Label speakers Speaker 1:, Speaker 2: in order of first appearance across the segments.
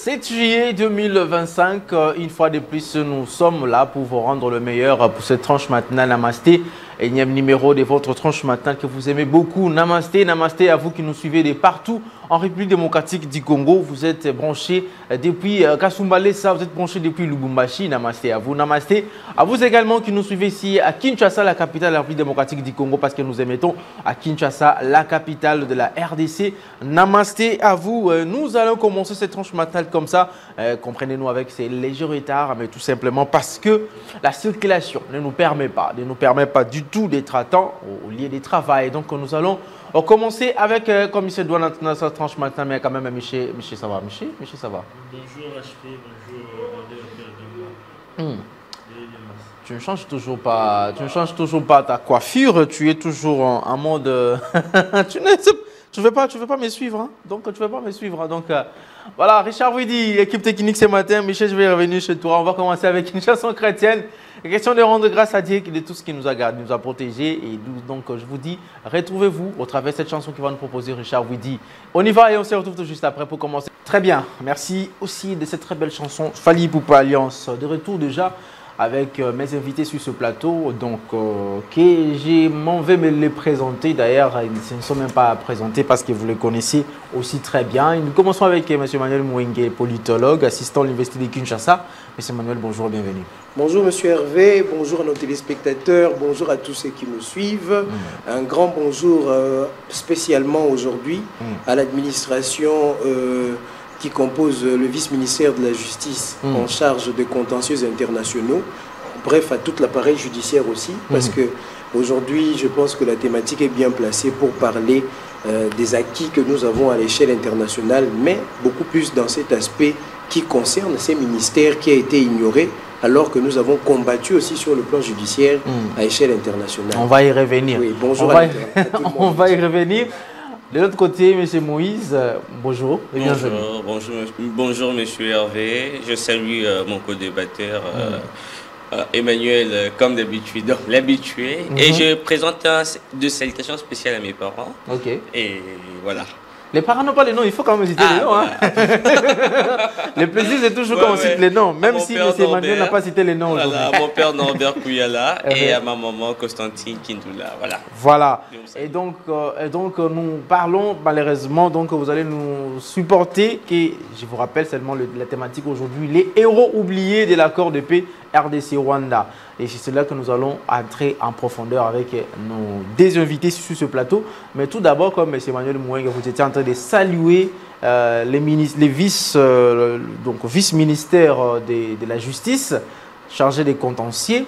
Speaker 1: 7 juillet 2025, une fois de plus, nous sommes là pour vous rendre le meilleur pour cette tranche matinale. Namasté, énième numéro de votre tranche matinale que vous aimez beaucoup. Namasté, namasté à vous qui nous suivez de partout en République démocratique du Congo. Vous êtes branchés depuis Kasumbalesa, vous êtes branchés depuis Lubumbashi. Namasté à vous. Namasté à vous également qui nous suivez ici à Kinshasa, la capitale de la République démocratique du Congo, parce que nous émettons à Kinshasa, la capitale de la RDC. Namasté à vous. Nous allons commencer cette tranche matinale comme ça. Comprenez-nous avec ces légers retards, mais tout simplement parce que la circulation ne nous permet pas du tout d'être à temps au lieu de travail. Donc nous allons commencer avec, comme M. Douane dans cette tranche matin, mais quand même, Michel, ça va, Michel, ça va.
Speaker 2: Bonjour HP, bonjour
Speaker 1: Tu ne changes toujours pas ta coiffure, tu es toujours en mode... Tu ne veux pas me suivre, hein? Donc tu ne veux pas me suivre. Hein? Donc voilà, Richard Widi, équipe technique ce matin. Michel, je vais revenir chez toi. On va commencer avec une chanson chrétienne. Question de rendre grâce à Dieu de tout ce qui nous a gardé, nous a protégés. Et donc je vous dis, retrouvez-vous au travers de cette chanson qui va nous proposer Richard Widi. On y va et on se retrouve tout juste après pour commencer. Très bien, merci aussi de cette très belle chanson. Fally Ipupa Alliance, de retour déjà avec mes invités sur ce plateau, donc que je m'en vais me les présenter. D'ailleurs, ils ne sont même pas présentés parce que vous les connaissez aussi très bien. Nous commençons avec M. Manuel Mouenge, politologue, assistant à l'Université de Kinshasa. M. Manuel, bonjour, bienvenue.
Speaker 3: Bonjour M. Hervé, bonjour à nos téléspectateurs, bonjour à tous ceux qui nous suivent. Un grand bonjour spécialement aujourd'hui à l'administration qui compose le vice-ministère de la Justice en charge des contentieux internationaux, bref à tout l'appareil judiciaire aussi, parce que aujourd'hui je pense que la thématique est bien placée pour parler des acquis que nous avons à l'échelle internationale, mais beaucoup plus dans cet aspect qui concerne ces ministères qui a été ignoré, alors que nous avons combattu aussi sur le plan judiciaire à échelle internationale.
Speaker 1: On va y revenir.
Speaker 3: Oui, bonjour
Speaker 1: on va y revenir. De l'autre côté, M. Moïse, bonjour et bienvenue.
Speaker 2: Bonjour, M. Hervé. Je salue mon co-débatteur Emmanuel, comme d'habitude, l'habitué. Et je présente deux salutations spéciales à mes parents.
Speaker 1: Ok.
Speaker 2: Et voilà.
Speaker 1: Les parents n'ont pas les noms, il faut quand même citer les noms. Hein. Le plaisir, c'est toujours quand on cite les noms, même si M. Emmanuel n'a pas cité les noms aujourd'hui.
Speaker 2: Voilà, mon père Norbert Kouyala et à ma maman Constantine Kindula.
Speaker 1: Voilà. Et donc, nous parlons malheureusement, donc vous allez nous supporter, que je vous rappelle seulement la thématique aujourd'hui, les héros oubliés de l'accord de paix RDC-Rwanda. Et c'est là que nous allons entrer en profondeur avec nos deux invités sur ce plateau. Mais tout d'abord, comme M. Emmanuel Mouenge, vous étiez en train de saluer les vice-ministères de la justice chargés des contentieux.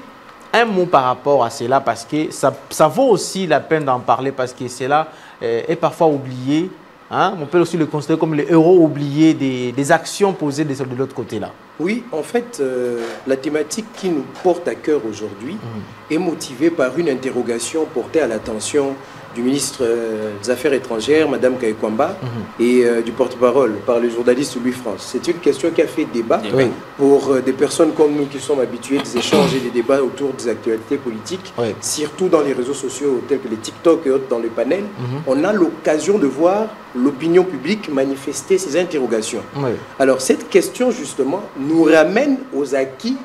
Speaker 1: Un mot par rapport à cela, parce que ça vaut aussi la peine d'en parler, parce que cela est parfois oublié. Hein? On peut aussi le considérer comme les héros oubliés des actions posées de l'autre côté là.
Speaker 3: Oui, en fait, la thématique qui nous porte à cœur aujourd'hui est motivée par une interrogation portée à l'attention du ministre des Affaires étrangères, Mme Kaïkwamba, et du porte-parole par le journaliste Louis France. C'est une question qui a fait débat pour des personnes comme nous qui sommes habitués des échanges et des débats autour des actualités politiques, surtout dans les réseaux sociaux tels que les TikTok et autres dans le panel. On a l'occasion de voir l'opinion publique manifester ses interrogations. Alors cette question justement nous ramène aux acquis,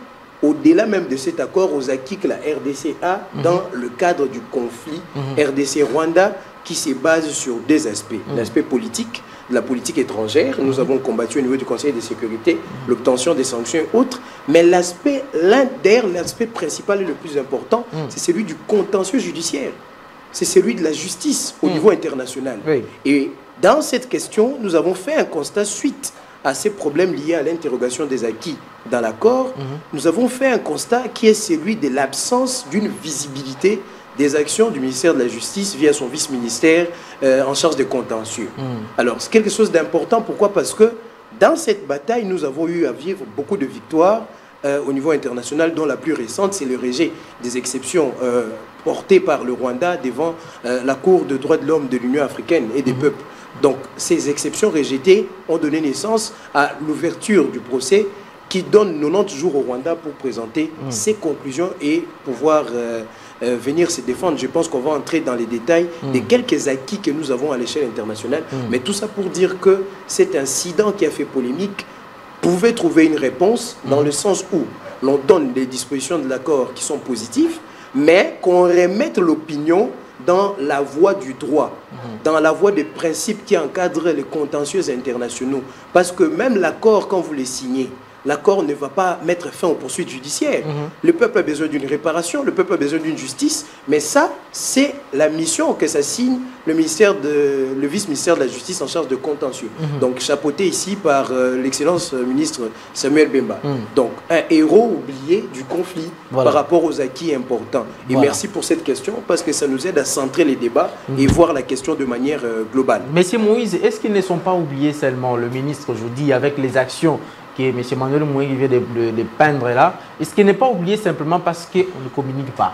Speaker 3: au-delà même de cet accord, aux acquis que la RDC a dans le cadre du conflit RDC-Rwanda qui se base sur deux aspects. L'aspect politique, la politique étrangère, nous avons combattu au niveau du Conseil de sécurité, l'obtention des sanctions et autres, mais l'aspect principal et le plus important, c'est celui du contentieux judiciaire. C'est celui de la justice au niveau international. Et dans cette question, nous avons fait un constat suite à ces problèmes liés à l'interrogation des acquis dans l'accord. Nous avons fait un constat qui est celui de l'absence d'une visibilité des actions du ministère de la Justice via son vice-ministère en charge des contentieux. Alors, c'est quelque chose d'important. Pourquoi? Parce que dans cette bataille, nous avons eu à vivre beaucoup de victoires au niveau international, dont la plus récente, c'est le rejet des exceptions portées par le Rwanda devant la Cour de droits de l'homme de l'Union africaine et des peuples. Donc, ces exceptions rejetées ont donné naissance à l'ouverture du procès qui donne 90 jours au Rwanda pour présenter ses conclusions et pouvoir venir se défendre. Je pense qu'on va entrer dans les détails des quelques acquis que nous avons à l'échelle internationale. Mais tout ça pour dire que cet incident qui a fait polémique pouvait trouver une réponse dans le sens où l'on donne des dispositions de l'accord qui sont positives, mais qu'on remette l'opinion dans la voie du droit, dans la voie des principes qui encadrent les contentieux internationaux. Parce que même l'accord, quand vous les signez, l'accord ne va pas mettre fin aux poursuites judiciaires. Le peuple a besoin d'une réparation, le peuple a besoin d'une justice, mais ça, c'est la mission que ça signe le vice-ministère de la Justice en charge de contentieux. Donc, chapeauté ici par l'excellence ministre Samuel Bemba. Donc, un héros oublié du conflit par rapport aux acquis importants. Et merci pour cette question, parce que ça nous aide à centrer les débats et voir la question de manière globale.
Speaker 1: Monsieur Moïse, est-ce qu'ils ne sont pas oubliés seulement, le ministre, je dis, avec les actions que M. Manuel Moué vient de peindre là, est-ce qu'il n'est pas oublié simplement parce qu'on ne communique pas?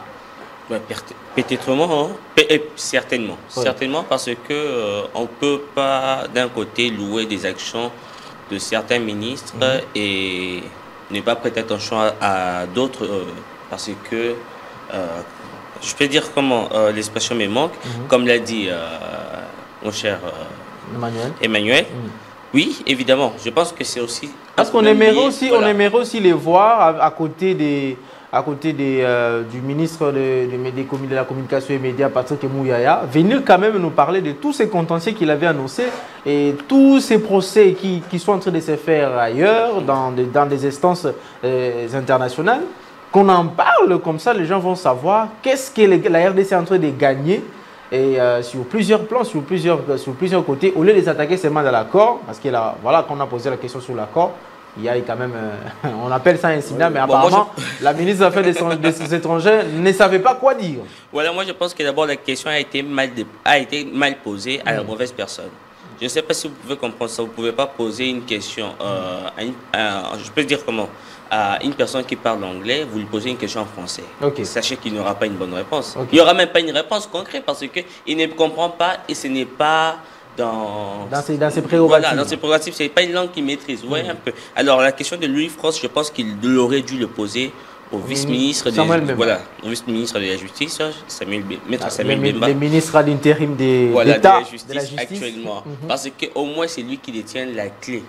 Speaker 2: Peut-être, certainement. Oui. Certainement parce qu'on ne peut pas d'un côté louer des actions de certains ministres et ne pas prêter attention à d'autres parce que, je peux dire comment l'expression me manque, comme l'a dit mon cher Emmanuel. Oui, évidemment. Je pense que c'est aussi...
Speaker 1: Parce qu'on aimerait aussi les voir à côté du ministre de la Communication et Médias, Patrick Mouyaya, venir quand même nous parler de tous ces contentieux qu'il avait annoncés et tous ces procès qui sont en train de se faire ailleurs, dans des instances internationales. Qu'on en parle, comme ça les gens vont savoir qu'est-ce que la RDC est en train de gagner. Et sur plusieurs plans, sur plusieurs côtés, au lieu de s'attaquer seulement dans l'accord, parce que là, voilà, quand on a posé la question sur l'accord, il y a quand même, on appelle ça un incident, mais apparemment, la ministre des Affaires des étrangères ne savait pas quoi dire.
Speaker 2: Voilà, moi je pense que d'abord la question a été mal posée à la mauvaise personne. Je ne sais pas si vous pouvez comprendre ça, vous ne pouvez pas poser une question, je peux dire comment, à une personne qui parle anglais, vous lui posez une question en français. Sachez qu'il n'y aura pas une bonne réponse. Il n'y aura même pas une réponse concrète parce qu'il ne comprend pas et ce n'est pas dans ses prérogatives. Voilà, dans ses prérogatives, ce n'est pas une langue qu'il maîtrise. Vous voyez un peu. Alors la question de Louis France, je pense qu'il aurait dû le poser au vice-ministre de la Justice, Maître Samuel Bemba.
Speaker 1: Le ministre à l'intérim de l'État
Speaker 2: de la Justice actuellement. Parce qu'au moins c'est lui qui détient la clé.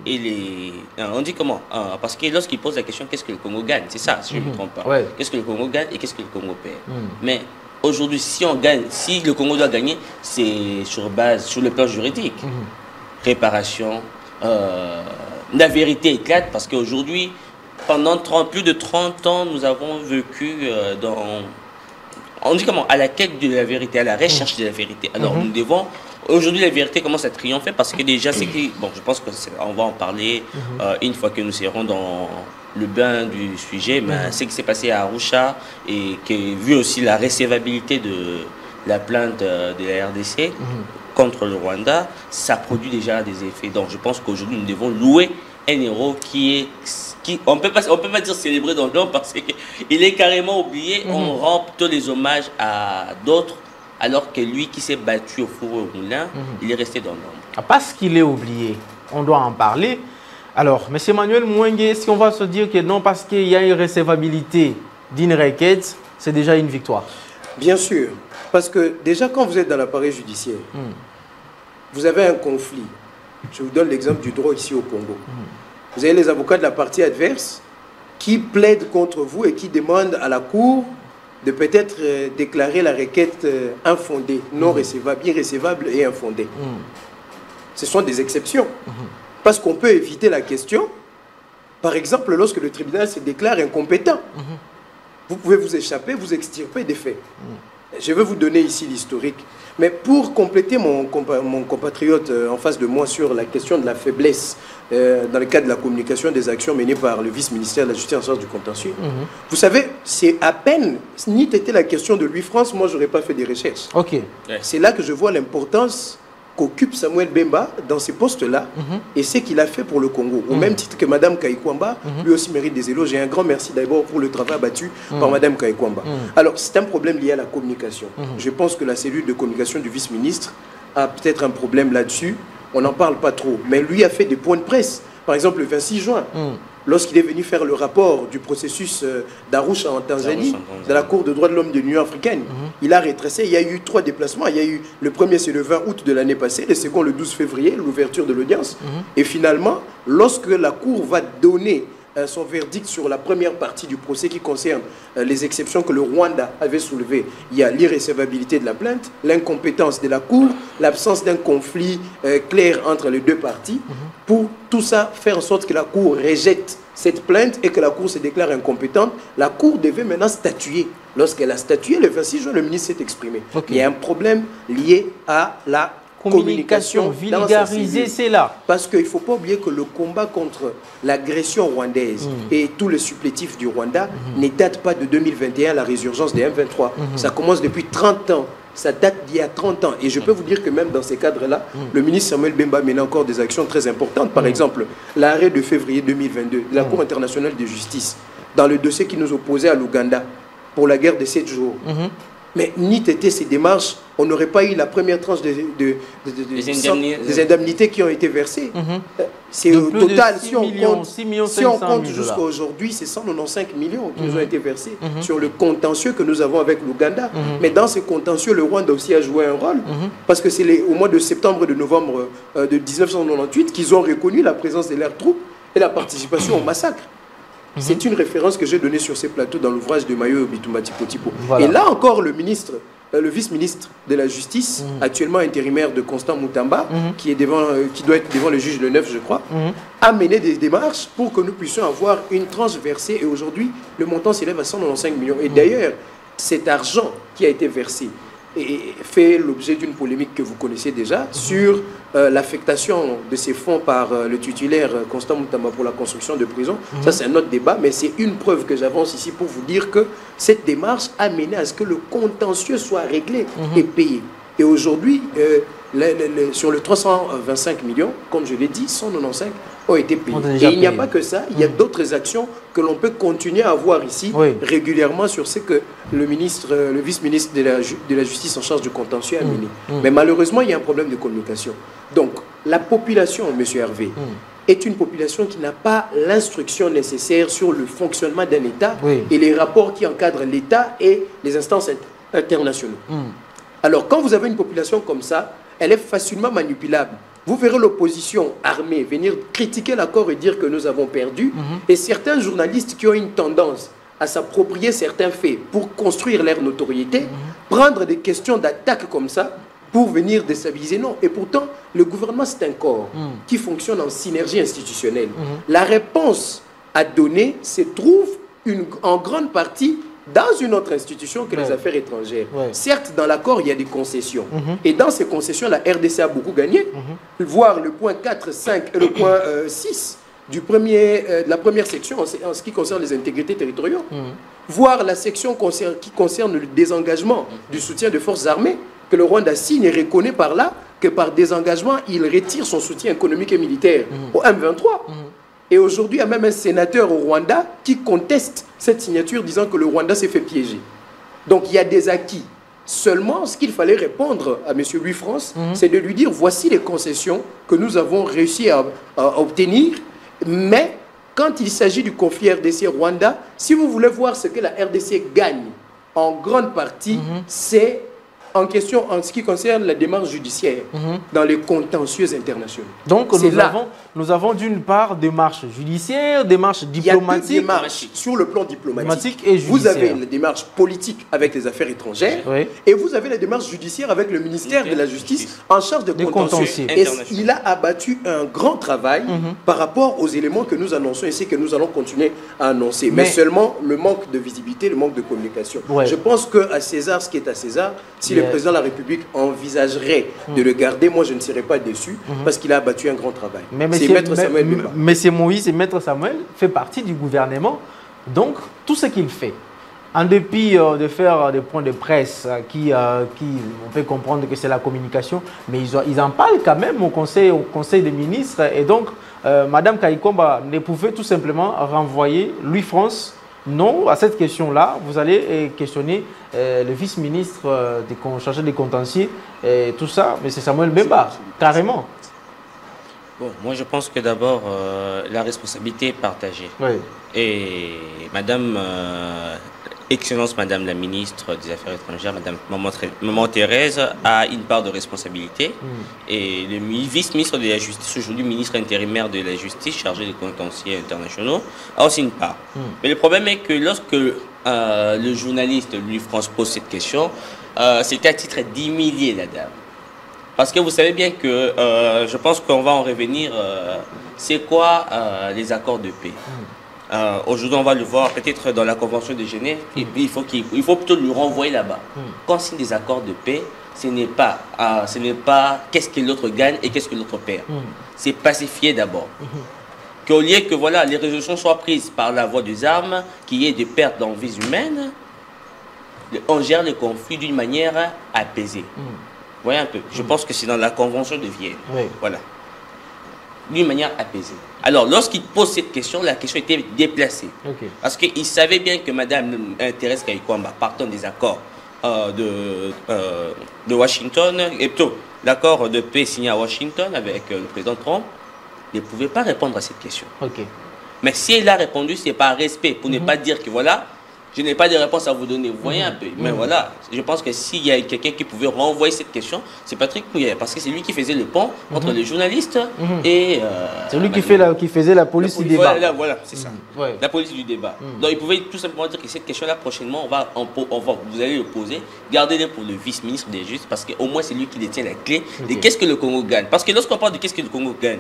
Speaker 2: Et on dit comment? Parce que lorsqu'il pose la question, qu'est-ce que le Congo gagne? C'est ça, si je ne me trompe pas. Qu'est-ce que le Congo gagne et qu'est-ce que le Congo perd? Mais aujourd'hui, si on gagne, si le Congo doit gagner, c'est sur le plan juridique. Réparation. La vérité éclate parce qu'aujourd'hui, pendant plus de 30 ans, nous avons vécu on dit comment? À la quête de la vérité, à la recherche de la vérité. Alors nous devons... Aujourd'hui, la vérité commence à triompher parce que déjà, bon, je pense qu'on va en parler une fois que nous serons dans le bain du sujet, mais ce qui s'est passé à Arusha et qui, vu aussi la recevabilité de la plainte de la RDC contre le Rwanda, ça produit déjà des effets. Donc, je pense qu'aujourd'hui, nous devons louer un héros on ne peut pas dire célébré dans l'homme parce qu'il est carrément oublié. On rend plutôt les hommages à d'autres. Alors que lui qui s'est battu au four au moulin, il est resté dans l'ombre.
Speaker 1: Parce qu'il est oublié, on doit en parler. Alors, M. Manuel Mouengue, est-ce qu'on va se dire que non, parce qu'il y a une recevabilité d'une requête, c'est déjà une victoire?
Speaker 3: Bien sûr, parce que déjà quand vous êtes dans l'appareil judiciaire, vous avez un conflit. Je vous donne l'exemple du droit ici au Congo. Vous avez les avocats de la partie adverse qui plaident contre vous et qui demandent à la cour de peut-être déclarer la requête infondée, non recevable, irrécevable et infondée. Ce sont des exceptions. Parce qu'on peut éviter la question, par exemple, lorsque le tribunal se déclare incompétent. Vous pouvez vous échapper, vous extirper des faits. Je vais vous donner ici l'historique. Mais pour compléter mon compatriote en face de moi sur la question de la faiblesse dans le cadre de la communication des actions menées par le vice-ministère de la Justice en charge du contentieux, vous savez, c'est à peine, ni était la question de Louis France, moi je n'aurais pas fait des recherches. C'est là que je vois l'importance qu'occupe Samuel Bemba dans ces postes-là et ce qu'il a fait pour le Congo. Au même titre que Mme Kaikwamba, lui aussi mérite des éloges. Et un grand merci d'abord pour le travail abattu par Mme Kaikwamba. Alors, c'est un problème lié à la communication. Je pense que la cellule de communication du vice-ministre a peut-être un problème là-dessus. On n'en parle pas trop. Mais lui a fait des points de presse. Par exemple, le 26 juin, lorsqu'il est venu faire le rapport du processus d'Arusha en Tanzanie, de la Cour de droits de l'homme de l'Union africaine, il a retracé, il y a eu 3 déplacements. Il y a eu le premier, c'est le 20 août de l'année passée, le second, le 12 février, l'ouverture de l'audience. Et finalement, lorsque la Cour va donner son verdict sur la première partie du procès qui concerne les exceptions que le Rwanda avait soulevées. Il y a l'irrécevabilité de la plainte, l'incompétence de la Cour, l'absence d'un conflit clair entre les deux parties. Pour tout ça, faire en sorte que la Cour rejette cette plainte et que la Cour se déclare incompétente, la Cour devait maintenant statuer. Lorsqu'elle a statué, le 26 juin, le ministre s'est exprimé. Il y a un problème lié à la communication
Speaker 1: vulgarisée, c'est là.
Speaker 3: Parce qu'il ne faut pas oublier que le combat contre l'agression rwandaise et tout le supplétif du Rwanda ne date pas de 2021, la résurgence des M23. Ça commence depuis 30 ans. Ça date d'il y a 30 ans. Et je peux vous dire que même dans ces cadres-là, le ministre Samuel Bemba mène encore des actions très importantes. Par exemple, l'arrêt de février 2022 de la Cour internationale de justice dans le dossier qui nous opposait à l'Ouganda pour la guerre de 7 jours. Mais ni été ces démarches, on n'aurait pas eu la première tranche des indemnités qui ont été versées. C'est au total, si on compte jusqu'à aujourd'hui, c'est 195 millions qui nous ont été versés sur le contentieux que nous avons avec l'Ouganda. Mais dans ce contentieux, le Rwanda aussi a joué un rôle, parce que c'est au mois de septembre et de novembre de 1998 qu'ils ont reconnu la présence de leurs troupes et la participation au massacre. C'est une référence que j'ai donnée sur ces plateaux dans l'ouvrage de Mayo Bitumba Tipo. Et là encore, le vice-ministre de la Justice, actuellement intérimaire de Constant Moutamba, qui doit être devant le juge le 9, je crois, a mené des démarches pour que nous puissions avoir une tranche versée. Et aujourd'hui, le montant s'élève à 195 millions. Et d'ailleurs, cet argent qui a été versé et fait l'objet d'une polémique que vous connaissez déjà sur l'affectation de ces fonds par le titulaire Constant Moutamba pour la construction de prisons. Ça, c'est un autre débat, mais c'est une preuve que j'avance ici pour vous dire que cette démarche a mené à ce que le contentieux soit réglé et payé. Et aujourd'hui, sur les 325 millions, comme je l'ai dit, 195 ont été payés. Et il n'y a pas que ça, il y a d'autres actions que l'on peut continuer à voir ici régulièrement sur ce que le vice-ministre de la Justice en charge du contentieux a mené. Mais malheureusement, il y a un problème de communication. Donc, la population, M. Hervé, est une population qui n'a pas l'instruction nécessaire sur le fonctionnement d'un État et les rapports qui encadrent l'État et les instances internationales. Alors, quand vous avez une population comme ça, elle est facilement manipulable. Vous verrez l'opposition armée venir critiquer l'accord et dire que nous avons perdu. Et certains journalistes qui ont une tendance à s'approprier certains faits pour construire leur notoriété, prendre des questions d'attaque comme ça pour venir déstabiliser. Non. Et pourtant, le gouvernement, c'est un corps qui fonctionne en synergie institutionnelle. La réponse à donner se trouve en grande partie dans une autre institution que les affaires étrangères. Certes, dans l'accord, il y a des concessions. Et dans ces concessions, la RDC a beaucoup gagné. Voir le point 4, 5 et le point 6 de la première section en ce qui concerne les intégrités territoriales. Voir la section qui concerne le désengagement du soutien des forces armées, que le Rwanda signe et reconnaît par là que par désengagement, il retire son soutien économique et militaire au M23. Et aujourd'hui, il y a même un sénateur au Rwanda qui conteste cette signature disant que le Rwanda s'est fait piéger. Donc il y a des acquis. Seulement, ce qu'il fallait répondre à M. Louis-France, c'est de lui dire voici les concessions que nous avons réussi à obtenir. Mais quand il s'agit du conflit RDC-Rwanda, si vous voulez voir ce que la RDC gagne, en grande partie, c'est en question en ce qui concerne la démarche judiciaire dans les contentieux internationaux.
Speaker 1: Donc nous avons d'une part démarche judiciaire, démarche diplomatique.
Speaker 3: Il y a deux démarches sur le plan diplomatique.
Speaker 1: Et judiciaire.
Speaker 3: Vous avez la démarche politique avec les affaires étrangères et vous avez la démarche judiciaire avec le ministère de la Justice en charge de contentieux. Et il a abattu un grand travail par rapport aux éléments que nous annonçons ici, que nous allons continuer à annoncer. Mais seulement le manque de visibilité, le manque de communication. Je pense qu'à César, ce qui est à César, si le président de la République envisagerait de le garder, moi je ne serais pas déçu parce qu'il a abattu un grand travail. C'est Maître Samuel Bemba.
Speaker 1: Mais c'est Moïse et Maître Samuel fait partie du gouvernement. Donc tout ce qu'il fait, en dépit de faire des points de presse qui on peut comprendre que c'est la communication, mais ils en parlent quand même au conseil des ministres. Et donc Madame Kaikomba ne pouvait tout simplement renvoyer Louis-France. Non, à cette question-là, vous allez questionner le vice-ministre chargé des contentieux et tout ça, mais c'est Samuel Bemba, carrément.
Speaker 2: Bon, moi je pense que d'abord, la responsabilité est partagée.
Speaker 1: Oui.
Speaker 2: Et Madame, Excellence Madame la ministre des Affaires étrangères, Madame Maman Thérèse, a une part de responsabilité. Et le vice-ministre de la Justice, aujourd'hui ministre intérimaire de la Justice, chargé des contentieux internationaux, a aussi une part. Mais le problème est que lorsque le journaliste Louis France pose cette question, c'était à titre d'humilier la dame. Parce que vous savez bien que je pense qu'on va en revenir. C'est quoi les accords de paix? Aujourd'hui, on va le voir peut-être dans la Convention de Genève. Il faut plutôt lui renvoyer là-bas. Quand on signe des accords de paix, ce n'est pas qu'est-ce que l'autre gagne et qu'est-ce que l'autre perd. C'est pacifier d'abord. Qu'au lieu que voilà, les résolutions soient prises par la voie des armes, qu'il y ait des pertes dans vies humaines, on gère le conflit d'une manière apaisée. Vous voyez un peu, je pense que c'est dans la Convention de Vienne. Oui. Voilà. D'une manière apaisée. Alors, lorsqu'il pose cette question, la question était déplacée. Parce qu'il savait bien que Mme Thérèse Kayikwamba, partant des accords de Washington, et plutôt l'accord de paix signé à Washington avec le président Trump, ne pouvait pas répondre à cette question. Mais si elle a répondu, c'est par respect, pour ne pas dire que voilà, je n'ai pas de réponse à vous donner. Vous voyez un peu. Mais voilà, je pense que s'il y a quelqu'un qui pouvait renvoyer cette question, c'est Patrick Mouillet. Parce que c'est lui qui faisait le pont entre les journalistes et...
Speaker 1: c'est lui qui faisait la police du débat.
Speaker 2: Voilà, c'est ça. La police du débat. Donc il pouvait tout simplement dire que cette question-là, prochainement, vous allez le poser. Gardez-le pour le vice-ministre des Justes, parce qu'au moins c'est lui qui détient la clé de qu'est-ce que le Congo gagne. Parce que lorsqu'on parle de qu'est-ce que le Congo gagne,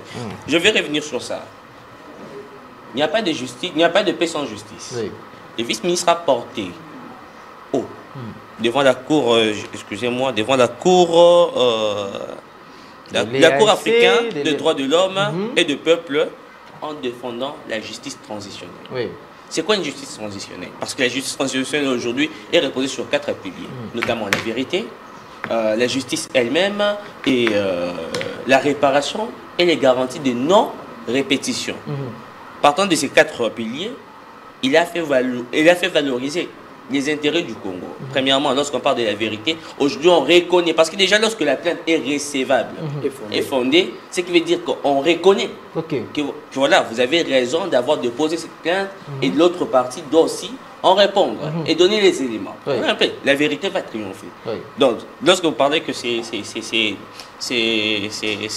Speaker 2: je vais revenir sur ça. Il n'y a pas de justice, il n'y a pas de paix sans justice. Le vice-ministre a porté devant la cour, excusez-moi, devant la cour, la cour africaine des droits de l'homme et du peuple en défendant la justice transitionnelle. C'est quoi une justice transitionnelle? Parce que la justice transitionnelle aujourd'hui est reposée sur 4 piliers, notamment la vérité, la justice elle-même et la réparation et les garanties de non-répétition. Partant de ces 4 piliers, il a fait valoriser les intérêts du Congo. Premièrement, lorsqu'on parle de la vérité, aujourd'hui on reconnaît, parce que déjà lorsque la plainte est recevable et fondée, ce qui veut dire qu'on reconnaît que voilà, vous avez raison d'avoir déposé cette plainte et l'autre partie doit aussi en répondre et donner les éléments. La vérité va triompher. Donc, lorsque vous parlez que c'est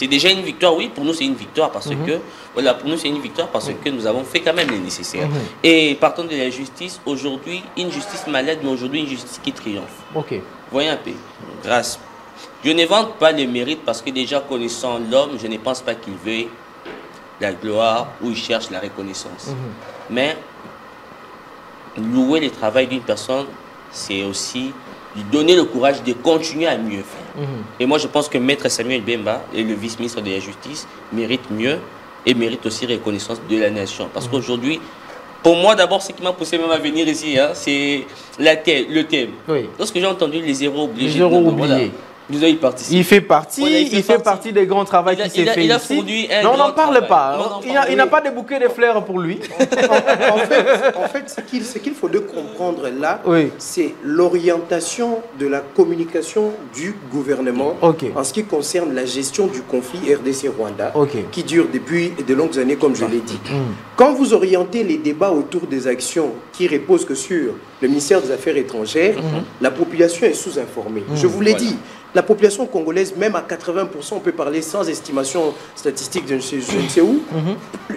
Speaker 2: déjà une victoire, oui, pour nous c'est une victoire parce que voilà, pour nous c'est une victoire parce que nous avons fait quand même le nécessaire. Et partant de la justice, aujourd'hui, une justice malade, mais aujourd'hui une justice qui triomphe. Voyez un peu, grâce. Je ne vante pas les mérites parce que déjà connaissant l'homme, je ne pense pas qu'il veuille la gloire ou il cherche la reconnaissance. Mais louer le travail d'une personne, c'est aussi lui donner le courage de continuer à mieux faire. Et moi, je pense que Maître Samuel Bemba, et le vice-ministre de la Justice, mérite mieux et mérite aussi reconnaissance de la nation. Parce qu'aujourd'hui, pour moi, d'abord, ce qui m'a poussé même à venir ici, c'est le thème. Lorsque j'ai entendu les héros oubliés,
Speaker 1: il fait partie des grands travaux qui s'est fait ici. Non, on n'en parle pas. Il n'a pas de bouquet de fleurs pour lui.
Speaker 3: En fait, ce qu'il faut comprendre là, c'est l'orientation de la communication du gouvernement en ce qui concerne la gestion du conflit RDC-Rwanda, qui dure depuis de longues années, comme je l'ai dit. Quand vous orientez les débats autour des actions qui reposent que sur le ministère des Affaires étrangères, la population est sous-informée. Je vous l'ai dit. La population congolaise, même à 80%, on peut parler sans estimation statistique de je ne sais où,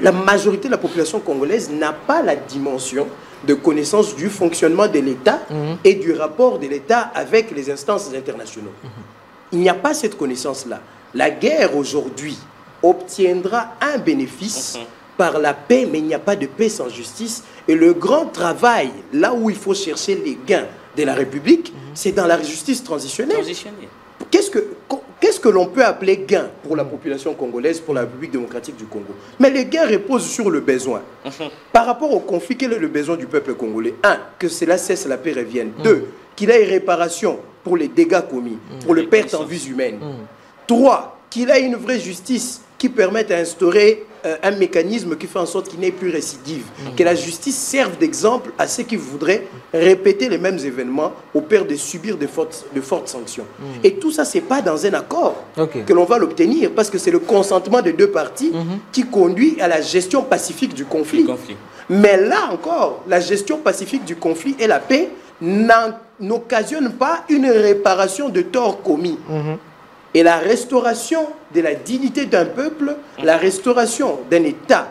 Speaker 3: la majorité de la population congolaise n'a pas la dimension de connaissance du fonctionnement de l'État et du rapport de l'État avec les instances internationales. Il n'y a pas cette connaissance-là. La guerre aujourd'hui obtiendra un bénéfice par la paix, mais il n'y a pas de paix sans justice. Et le grand travail, là où il faut chercher les gains de la République, c'est dans la justice transitionnelle. Qu'est-ce que l'on peut appeler gain pour la population congolaise, pour la République démocratique du Congo? Mais les gains reposent sur le besoin. Par rapport au conflit, quel est le besoin du peuple congolais? 1, que cela cesse, la paix revienne. 2, qu'il ait réparation pour les dégâts commis, pour les pertes en vies humaines. 3, qu'il ait une vraie justice qui permette d'instaurer un mécanisme qui fait en sorte qu'il n'ait plus récidive. Que la justice serve d'exemple à ceux qui voudraient répéter les mêmes événements au père de subir de fortes sanctions. Et tout ça, ce n'est pas dans un accord que l'on va l'obtenir, parce que c'est le consentement des deux parties qui conduit à la gestion pacifique du conflit. Mais là encore, la gestion pacifique du conflit et la paix n'occasionnent pas une réparation de torts commis. Et la restauration de la dignité d'un peuple, la restauration d'un État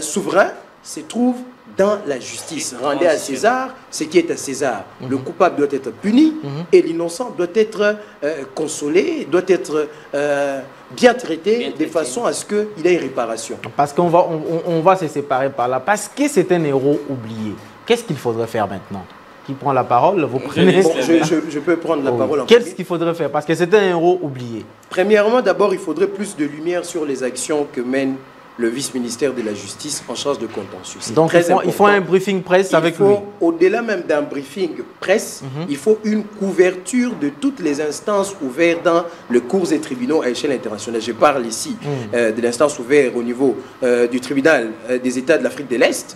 Speaker 3: souverain, se trouve dans la justice. Rendez à César ce qui est à César. Le coupable doit être puni et l'innocent doit être consolé, doit être bien traité de façon à ce qu'il ait réparation.
Speaker 1: Parce qu'on va, on va se séparer par là. Parce que c'est un héros oublié. Qu'est-ce qu'il faudrait faire maintenant? Qui prend la parole? Vous prenez...
Speaker 3: Bon, je peux prendre la parole en
Speaker 1: Qu'est-ce qu'il faudrait faire? Parce que c'est un héros oublié. Premièrement,
Speaker 3: d'abord, il faudrait plus de lumière sur les actions que mène le vice-ministère de la Justice en charge de contentieux.
Speaker 1: Donc il faut un briefing presse avec lui.
Speaker 3: Au-delà même d'un briefing presse, il faut une couverture de toutes les instances ouvertes dans les cours et tribunaux à échelle internationale. Je parle ici de l'instance ouverte au niveau du tribunal des États de l'Afrique de l'Est,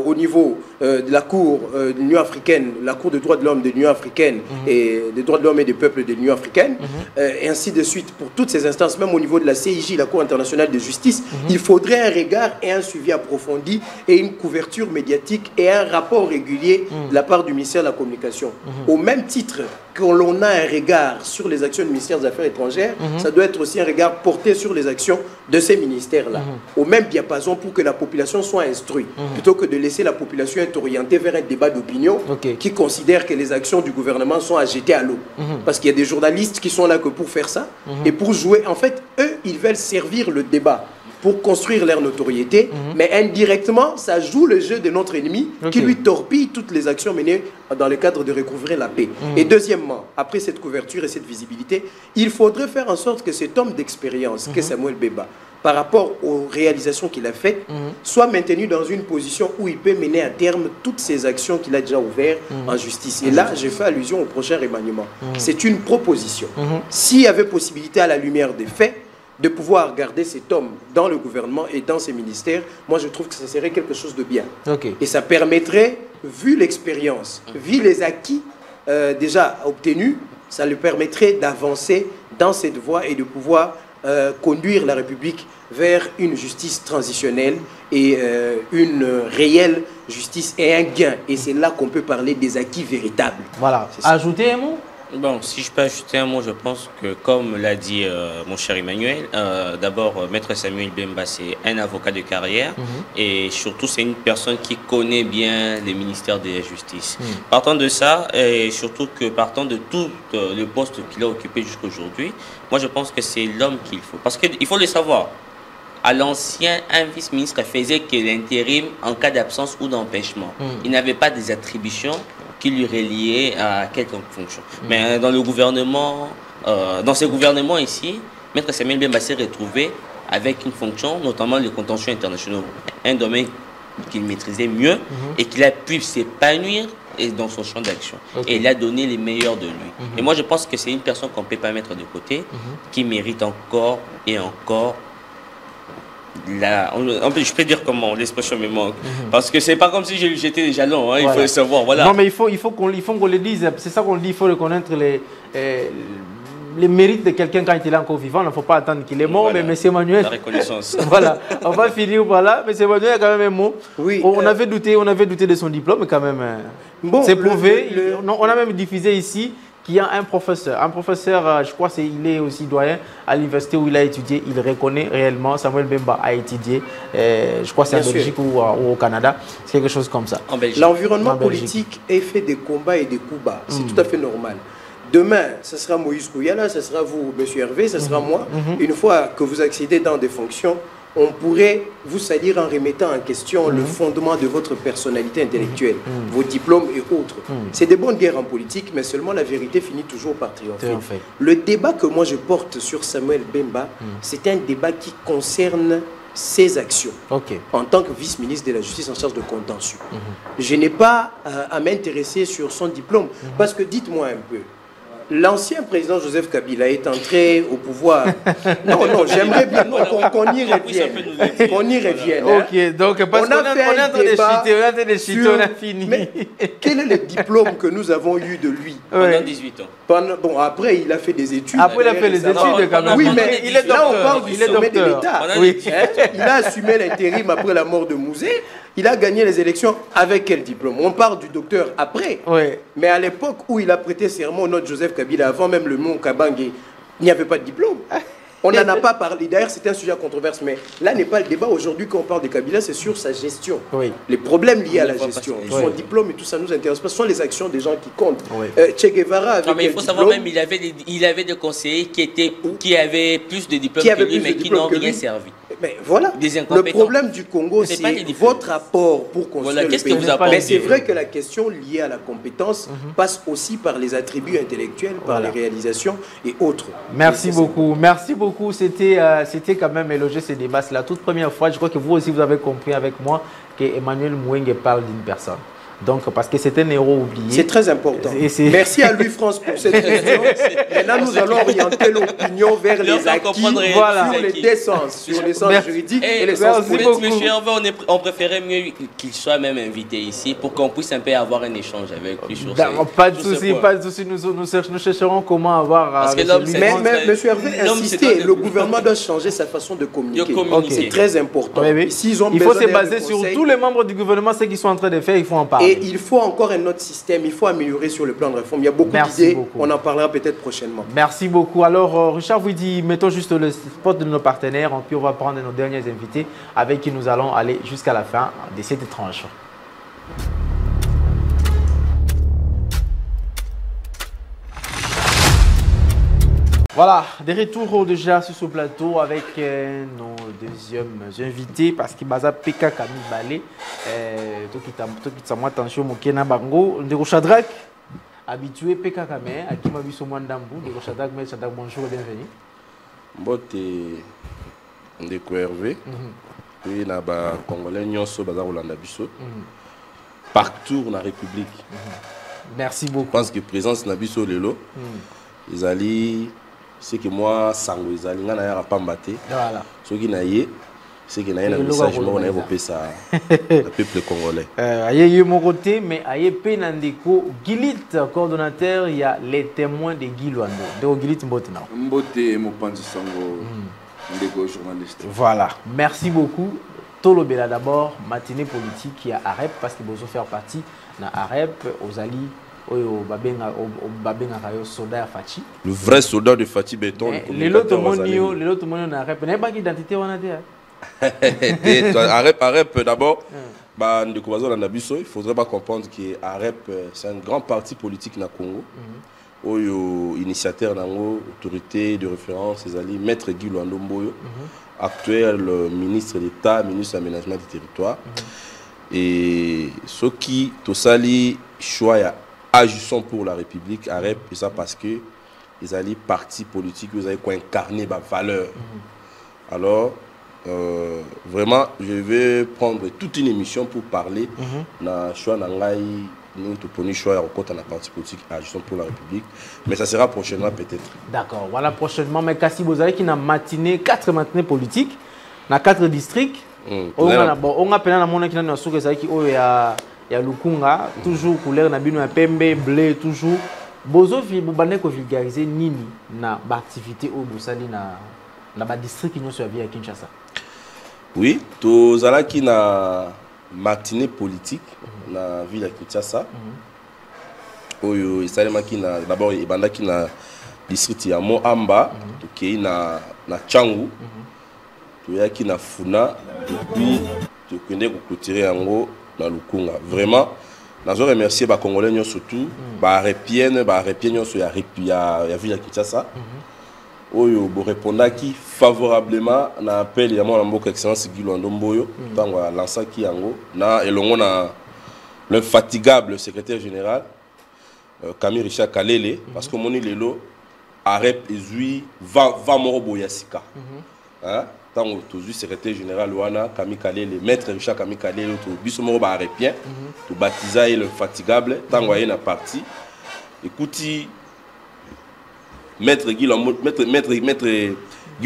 Speaker 3: au niveau de la Cour de l'Union africaine, la Cour des droits de l'homme de l'Union africaine et des droits de l'homme et des peuples de l'Union africaine, et ainsi de suite pour toutes ces instances, même au niveau de la CIJ, la Cour internationale de justice. Il faudrait un regard et un suivi approfondi et une couverture médiatique et un rapport régulier de la part du ministère de la Communication. Au même titre que l'on a un regard sur les actions du ministère des Affaires étrangères, ça doit être aussi un regard porté sur les actions de ces ministères-là. Au même diapason pour que la population soit instruite, plutôt que de laisser la population être orientée vers un débat d'opinion qui considère que les actions du gouvernement sont à jeter à l'eau. Parce qu'il y a des journalistes qui sont là que pour faire ça et pour jouer. En fait, eux, ils veulent servir le débat pour construire leur notoriété, mais indirectement, ça joue le jeu de notre ennemi qui lui torpille toutes les actions menées dans le cadre de recouvrir la paix. Et deuxièmement, après cette couverture et cette visibilité, il faudrait faire en sorte que cet homme d'expérience, que Samuel Bemba, par rapport aux réalisations qu'il a faites, soit maintenu dans une position où il peut mener à terme toutes ces actions qu'il a déjà ouvertes en justice. Et là, je fais allusion au prochain remaniement. C'est une proposition. S'il y avait possibilité à la lumière des faits, de pouvoir garder cet homme dans le gouvernement et dans ses ministères, moi je trouve que ça serait quelque chose de bien. Et ça permettrait, vu l'expérience, vu les acquis déjà obtenus, ça lui permettrait d'avancer dans cette voie et de pouvoir conduire la République vers une justice transitionnelle et une réelle justice et un gain. Et c'est là qu'on peut parler des acquis véritables.
Speaker 1: Voilà. Ajouter un mot?
Speaker 2: Bon, si je peux ajouter un mot, je pense que, comme l'a dit mon cher Emmanuel, d'abord, Maître Samuel Bemba, c'est un avocat de carrière et surtout, c'est une personne qui connaît bien les ministères de la justice. Partant de ça, et surtout que partant de tout le poste qu'il a occupé jusqu'à aujourd'hui, moi, je pense que c'est l'homme qu'il faut. Parce qu'il faut le savoir. À l'ancien, un vice-ministre faisait que l'intérim en cas d'absence ou d'empêchement. Il n'avait pas des attributions qui lui reliaient à quelconque fonction. Mais dans le gouvernement, dans ce gouvernement ici, Maître Samuel Bemba s'est retrouvé avec une fonction, notamment les contentieux internationaux, un domaine qu'il maîtrisait mieux et qu'il a pu s'épanouir dans son champ d'action. Et il a donné les meilleurs de lui. Et moi, je pense que c'est une personne qu'on ne peut pas mettre de côté, qui mérite encore et encore. Là, je peux dire comment l'expression me manque. Parce que c'est pas comme si j'étais des jalons, hein, il faut le savoir. Voilà.
Speaker 1: Non, mais il faut qu'on le dise. C'est ça qu'on dit, il faut reconnaître les mérites de quelqu'un quand il est encore vivant. Il ne faut pas attendre qu'il est mort, mais M. Emmanuel.
Speaker 2: La reconnaissance.
Speaker 1: Voilà, on va finir par là. M. Emmanuel a quand même un mot.
Speaker 3: Oui,
Speaker 1: on avait douté de son diplôme, quand même. Bon, c'est prouvé. On a même diffusé ici qu'il y a un professeur. Un professeur, je crois qu'il est aussi doyen à l'université où il a étudié. Il reconnaît réellement, Samuel Bemba a étudié, je crois que c'est en Belgique ou au Canada. C'est quelque chose comme ça.
Speaker 3: L'environnement politique est fait des combats et des coups bas. C'est tout à fait normal. Demain, ce sera Moïse Kouyala, ce sera vous, M. Hervé, ce sera moi. Une fois que vous accédez dans des fonctions, on pourrait vous salir en remettant en question le fondement de votre personnalité intellectuelle, vos diplômes et autres. C'est des bonnes guerres en politique, mais seulement la vérité finit toujours par triompher. Le débat que moi je porte sur Samuel Bemba, c'est un débat qui concerne ses actions en tant que vice-ministre de la Justice en charge de contentieux. Je n'ai pas à m'intéresser sur son diplôme, parce que dites-moi un peu, l'ancien président Joseph Kabila est entré au pouvoir. Non, j'aimerais bien qu'on y revienne. Qu'on y revienne.
Speaker 1: Ok, donc parce qu'on est en train de chuter, on a fini.
Speaker 3: Mais quel est le diplôme que nous avons eu de lui?
Speaker 2: Pendant 18 ans.
Speaker 3: Bon, après, il a fait des études.
Speaker 1: Après, il a fait les études quand même.
Speaker 3: Oui, mais il est là, on parle du sommet de l'État. Oui. Il a assumé l'intérim après la mort de Mouzé. Il a gagné les élections avec quel diplôme? On parle du docteur après.
Speaker 1: Oui.
Speaker 3: Mais à l'époque où il a prêté serment au nom de Joseph Kabila, avant même le mot Kabangé, il n'y avait pas de diplôme. On n'en a pas parlé. D'ailleurs, c'était un sujet à controverse. Mais là n'est pas le débat. Aujourd'hui, quand on parle de Kabila, c'est sur sa gestion.
Speaker 1: Oui.
Speaker 3: Les problèmes liés à la gestion. Son diplôme et tout ça ne nous intéresse pas. Ce sont les actions des gens qui comptent. Oui. Che Guevara avait
Speaker 2: mais il faut savoir même il avait des conseillers qui avaient plus de diplômes que lui, mais qui n'ont rien servi.
Speaker 3: Mais voilà, le problème du Congo, c'est votre apport pour construire le pays. Mais c'est vrai que la question liée à la compétence passe aussi par les attributs intellectuels, par les réalisations et autres.
Speaker 1: Merci beaucoup. Merci beaucoup. C'était quand même élogieux ce débat. C'est la toute première fois. Je crois que vous aussi, vous avez compris avec moi que Emmanuel Mouenge parle d'une personne. Donc, parce que c'est un héros oublié.
Speaker 3: C'est très important. Merci à Louis France pour cette question. Maintenant, nous allons orienter l'opinion vers les acquis, sur les décences, sur les sens juridiques et les sens politiques.
Speaker 2: Monsieur Hervé, on préférait mieux qu'il soit même invité ici pour qu'on puisse un peu avoir un échange avec lui sur ça.
Speaker 1: Pas de souci, pas de souci. Nous chercherons comment avoir...
Speaker 2: Parce que l'homme,
Speaker 3: mais monsieur Hervé, insistez, le gouvernement doit changer sa façon de communiquer. C'est très important.
Speaker 1: Il faut se baser sur tous les membres du gouvernement, ce qu'ils sont en train de faire, il faut en parler.
Speaker 3: Et il faut encore un autre système, il faut améliorer sur le plan de réforme. Il y a beaucoup d'idées, on en parlera peut-être prochainement.
Speaker 1: Merci beaucoup. Alors, Richard vous dit, mettons juste le spot de nos partenaires, puis on va prendre nos derniers invités avec qui nous allons aller jusqu'à la fin de cette tranche. Voilà, des retours déjà sur ce plateau avec nos deuxièmes invités parce qu'il y a PK Camille Balé, tout qui moi attention Mokena Bango, de Rochadrak, habitué PK Camille, à qui m'a vu sur Mwandambu, de Rochadrak, mais Rochadrak, bonjour et bienvenue.
Speaker 4: Mbote ndeko Hervé, puis na ba Congolais nyonso baza Rolanda biso, partout dans la République.
Speaker 1: Merci beaucoup.
Speaker 4: Je pense que présence na biso lelo, ils allaient c'est que moi sango ezali nga na ya pambate
Speaker 1: voilà
Speaker 4: soki na ye c'est que na ye na message mo na yebo pesa le peuple congolais
Speaker 1: aye ye mon côté mais aye pe na ndeko Gilit coordonnateur il y a les témoins de Guy Luando de Gilit mbote na
Speaker 5: mbote mopanzi sango ndeko journaliste.
Speaker 1: Voilà, merci beaucoup. Tolo Bela d'abord matinée politique qui a AREP parce qu'il faut faire partie na AREP aux alliés. Le
Speaker 4: vrai soldat de Fati Béton.
Speaker 1: Les autres mondes n'arrêtent pas d'identité.
Speaker 4: AREP d'abord, il ne faudrait pas comprendre que AREP c'est un grand parti politique na Congo. Initiateur nango, autorité de référence, les alliés, Maître Guy Luando Mboyo, actuel ministre d'État, ministre de l'aménagement du territoire. Et ce qui tosali choix agissons pour la République, AREP, et ça parce que les alliés partis politiques, vous avez incarné ma valeur. Alors, vraiment, je vais prendre toute une émission pour parler na choix nangai nous te choix à la parti politique agissons pour la République, mais ça sera prochainement peut-être.
Speaker 1: D'accord, voilà prochainement. Mais Kassi Bozali qui n'a matinée 4 matinées politiques, dans 4 districts. On a appelé la monnaie qui n'a pas qui il y a Lukunga, toujours couleur na bino ya pembe, bleu toujours. Bozo bobane ko vulgariser nini na ba activité au bosali na ba district qui nous servi à Kinshasa.
Speaker 4: Oui, to zala ki na matinée politique na ville ya Kinshasa. Oyo isalema ki na d'abord ibanda ki na district ya Moamba, to ki na Changu. To ya ki na Funa depuis to kende ko clôturer yango dans Lukunga. Vraiment, nous remercier les Congolais surtout, les Répiens sur la ville de Kinshasa. Oyo répondra qui favorablement na appel ya mon ambo excellence Guy Luando Mboyo, tango lança ki yango na elongo na l'infatigable secrétaire général Camille Richard Kalele parce que moni lelo AREP ezui va moro boyasika. Hein? Tant que le secrétaire général Luana, Camille Kalele, maître Richard Camille Kalele, tout bisomoro ba arépien, tout baptisé le fatigable, tant que na parti. Écoutez, Maître Guy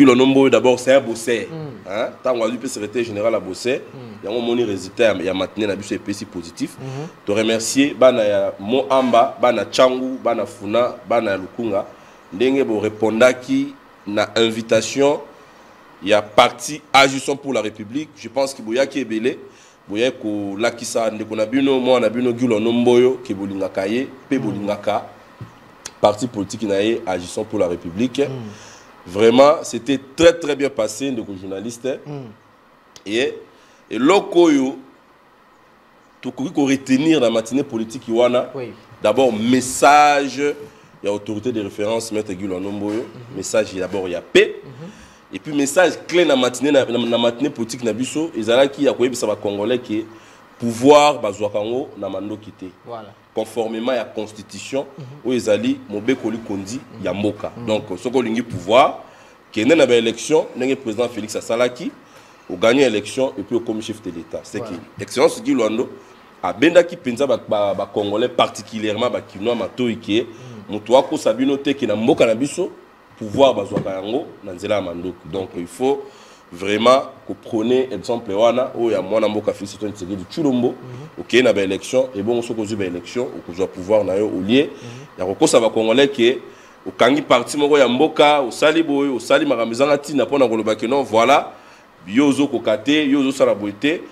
Speaker 4: Lonombo, d'abord, c'est un bossé. Tant qu'on a vu le secrétaire général à bosser, il y a un moni résultat, il y a maintenu un abus PC positif. Te remercier, Bana Mo Amba, Bana Changu, Bana Funa, Bana Lukunga. Ndenge bo répondre qui na invitation, il y a parti Agissons pour la République. Je pense que Boya qui est belé, Boya ko lakisa ndeko na bino, moi na bino Guy Lonombo qui bolinga kaye, pe bolinga ka. Parti politique naé Agissons pour la République. Vraiment, c'était très très bien passé de journaliste. Et l'okoyo, tout ce qu'on retenir dans la matinée politique, d'abord message, il y a autorité de référence, Maître Guy Lonombo, message d'abord il y a paix. Et puis message clé dans la matinée politique, il y a qui a Congolais qui pouvoir bazouakango na mando kité. Voilà. Conformément à la constitution où ils allaient mobe koli kondi ya mboka. Donc ce qu'on lingi pouvoir qui est dans l'élection, le président Félix Assalaki au gagner l'élection et puis au comme chef de l'État. C'est qui excellence Guy Loando a benda ki penza ba congolais particulièrement ba kinoa matoi qui mutuwa ko sabino te ki na mboka na biso pouvoir bazouakango na nzela mando. Donc il faut vraiment que prenez exemple wana où il y a moi namboka Félix Tshisekedi du Tshilombo OK na ba élection et bon so ko ba élection ou ko pouvoir na yo au lieu ya ko ça va congolais qui au kangi parti moko ya mboka au sali boy au sali makamizanga tina pona koloba que non voilà yozo ko kate yozo sala boité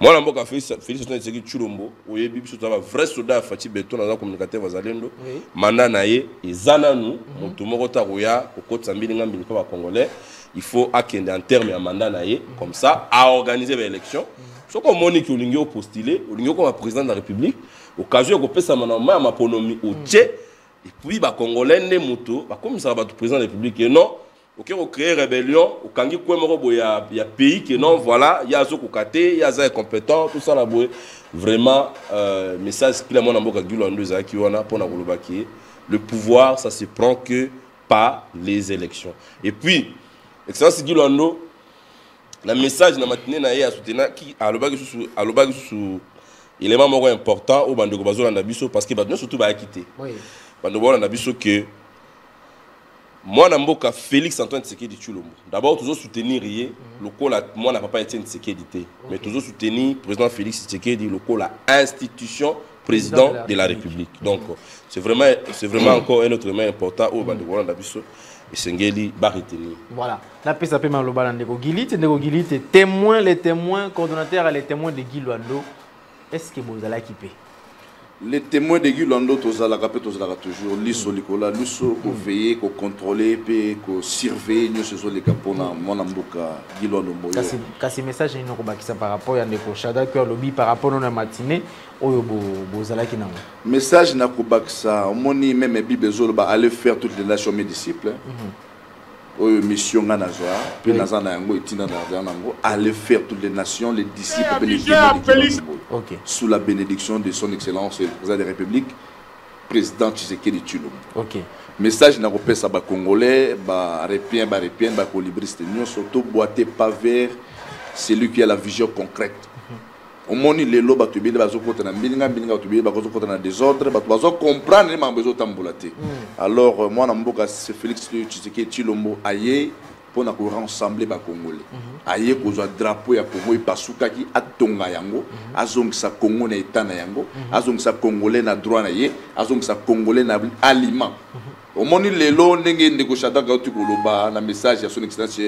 Speaker 4: moi namboka Félix Tshisekedi du Tshilombo au yebi biso ça va vrai soldat Fati Beton na communicateur bazalendo manda na ye ezana nu moto moko ta roya ko kotsa mbilinga mbili ko ba congolais. Il faut akende en terme de mandat comme ça à organiser l'élection. Ce qu'on monique au lingio postulé, au lingio comme président de la République, occasion qu'on peut s'amener à ma ponomie au Tché et puis bah congolais ne moto, bah comme ça va être président de la République et non, ok on crée rébellion, au kangi quoi moro il y a pays que non voilà, il y a zo kokaté, il y a za incompétent, tout ça là boy. Vraiment message clairement dans boka Guy Loando za ki wana pour na koloba ki le pouvoir ça se prend que par les élections. Et puis excellence Guy Loando, le message na matinée na ya soutenir qui a lobaki sous élément moko important au bande ko bazola na biso parce que ba surtout ba quitter. Oui. Bande ko na biso que moi na mboka Félix Antoine Tshisekedi Tshilombo. D'abord toujours soutenir yé lokola moi na papa Etienne Tshisekedi mais toujours soutenir président Félix Tshisekedi lokola institution président de la République. Donc c'est vraiment encore un autre élément important au bande ko na biso. Et Sengeli Bariteni. Voilà.
Speaker 1: La paix s'appelle Maloba Ndeko Gilit. Ndeko Gilit est témoin, les témoins, coordonnateur et les témoins de Guy Loando. Est-ce que vous allez équiper?
Speaker 5: Les témoins de Guy Loando, tous à la rappeler, tous à la toujours, l'ISO, Nicolas, l'ISO, qu'on veille, qu'on contrôle, qu'on surveille, nous sommes les capona, mon amboka, Guy Loando.
Speaker 1: Kasi message nous qui par rapport à Ndeko Shada que lobby par rapport à la matinée, oyo bozala ki nango.
Speaker 5: Message na kobaksa, moni même bibezo ba aller faire toutes les nations mes disciples. Oyo mission ngana zoa, puis nazana yango itina na yango aller faire toutes les nations les disciples bénédictions. OK. Sous la bénédiction de son excellence le président de la République, président Tshisekedi Tshilombo. OK. Message na kopesa ba congolais, ba repien ba colibriste nous surtout boiter pas vers celui qui a la vision concrète. Au monde les lois batubile bazo kota na mbilinga batubile bazo kota na désordre bazo comprendre les mambezo tambulate. Alors moi na mboka c'est Félix Tshisekedi Tshilombo aye pour na ko rassembler ba congolais. Aye ko zo drapeau ya Congo ipasuka ki atonga yango azongisa Congo na état na yango azongisa congolais na droit na ye azongisa congolais na aliment. Au monde les lois ndenge négociateur gautu koloba na message ya son excellence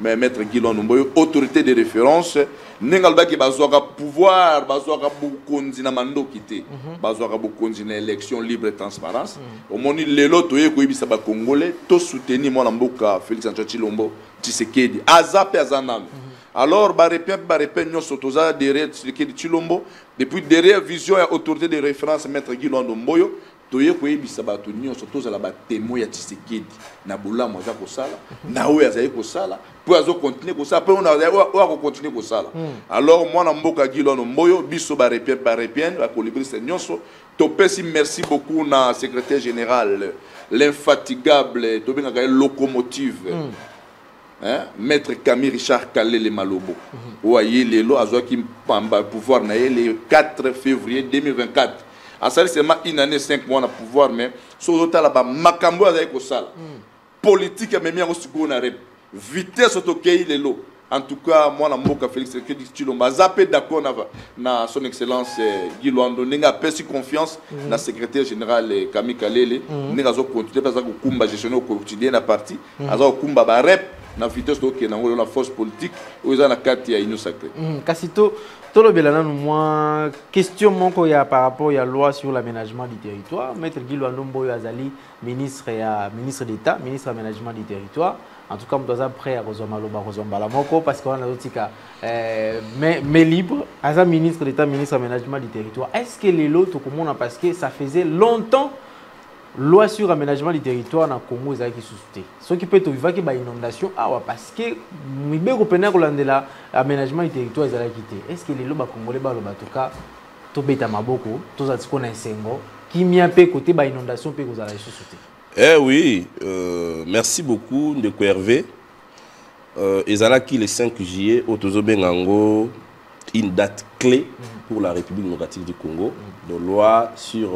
Speaker 5: Maître Guy Loando autorité de référence nengal baki bazwaka pouvoir bazwaka bukonzi na mando kité bazwaka bukonzi na élection libre et transparence au monde lelo toye ko ibisa ba congolais to soutenir mon mboka Félix Antoine Tshilombo Tshisekedi azape azanam alors ba repien nyoso toza derrière Tshisekedi Tshilombo depuis derrière vision et autorité de référence Maître Guy Loando Mboyo toye ko ibisa ba to nyoso toza la ba témoin ya Tshisekedi na bulamu za ko sala na oya za ko sala pour azo continuer ko sala pour on a continuer ko sala alors moi na mboka Guy Loando Mboyo biso ba repien ba colibriste nyonso to pesi merci beaucoup na secrétaire général l'infatigable to benga locomotive Maître Camille Richard Kalele Malobo oye lelo azo ki pamba pouvoir na le 4 février 2024 à ça seulement une année 5 mois na pouvoir mais sur total ba makambo azo ko sala politique a même en vitesse autokei lelo. En tout cas, moi, je Félix Tshisekedi d'accord na son excellence Guy Luando, n'a pas confiance dans le secrétaire général Camille Kalele, n'a pas continué parce que gestionner au quotidien la partie, n'a pas rep na vitesse de la force politique où ils ont la carte à Inno Sacré.
Speaker 1: Kassito, tout le belana moi question mon y a par rapport à la loi sur l'aménagement du territoire, maître Guy Luando Mboyo Azali, ministre d'État, ministre de l'aménagement du territoire. En tout cas, nous sommes prêts à rejoindre parce qu'on a dit mais libre, à ministre d'État, ministre de l'aménagement du territoire. Est-ce que les lots, parce que ça faisait longtemps, loi sur l'aménagement du territoire dans le Congo, ils ont été sous-soutés. Ce qui peut être qu'il y a une inondation, parce que l'aménagement du territoire, ils ont quitté. Est-ce que les lots congolais, en tout cas, tout le Maboko, tout ce qu'on a qui m'y a côté inondation, peut vous allez sous-soutés.
Speaker 4: Eh oui, merci beaucoup de Hervé. Ezalaki le 5 juillet, au Tozobengango, une date clé pour la République démocratique du Congo, de loi sur